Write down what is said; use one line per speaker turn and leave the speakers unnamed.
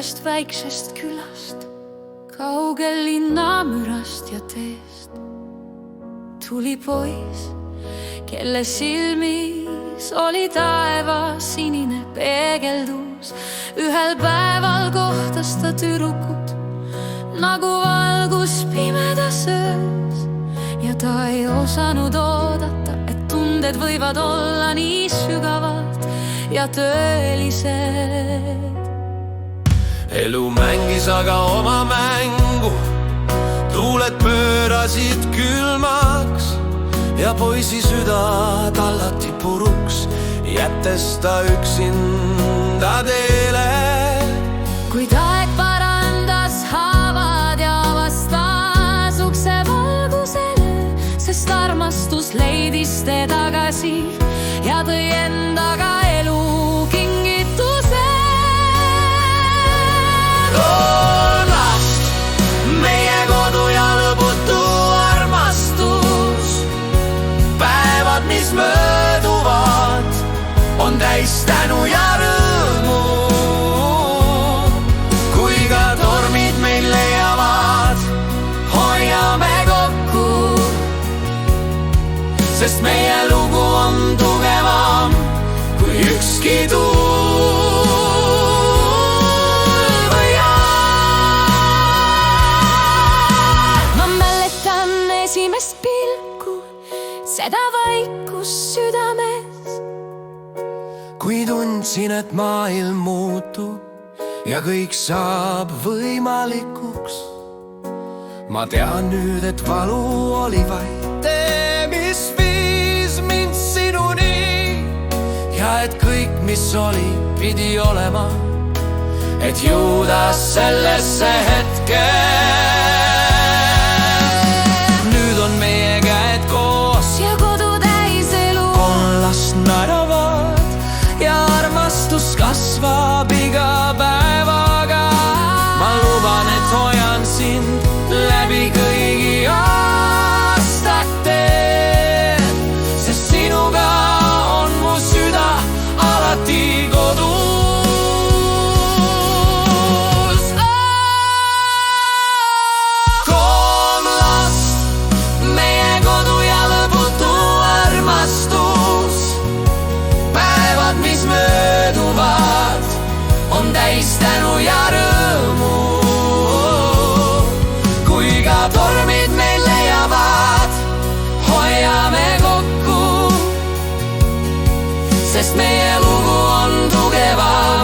ühest väiksest külast, kaugel linnamürast ja teest, tuli poiss, kelle silmis oli taeva sinine peegeldus. Ühel päeval kohtas ta tüdrukut nagu valgus pimedas öös ja ta ei osanud oodata, et tunded võivad olla nii sügavad ja tõelised.
Elu mängis aga oma mängu, tuuled pöörasid külmaks ja poisi süda tallati puruks, jättes ta üksinda teele.
Kuid aeg parandas haavad ja avastas ukse valgusele, sest armastus leidis te tagasi ja tõi endaga elu kingituse.
Kolm last, meie kodu ja lõputu armastus, päevad, mis mööduvad, on täis tänu ja rõõmu. Kui ka tormid meil leiavad, hoiame kokku, sest meie lugu on tugevam kui ükski tuul või jää.
Ma mäletan esimest pilku, seda vaikust südames,
kui tundsin, et maailm muutub ja kõik saab võimalikuks. Ma tean nüüd, et valu oli vaid tee, mis viis mind sinuni ja et kõik, mis oli, pidi olema, et jõuda sellesse hetke. Nüüd on meie käed koos
ja kodu täis elu.
Kolm last naeravad ja armastus kasvab iga päevaga. Ma luban, et hoian sind läbi kõigi aastate, sest sinuga on mu süda alati kodus. Kolm last, meie kodu ja lõputu armastus, päevad, mis mööduvad, on täis tänu ja rõõmu. Kui ka tormid meil leiavad, hoiame kokku, sest meie lugu on tugevam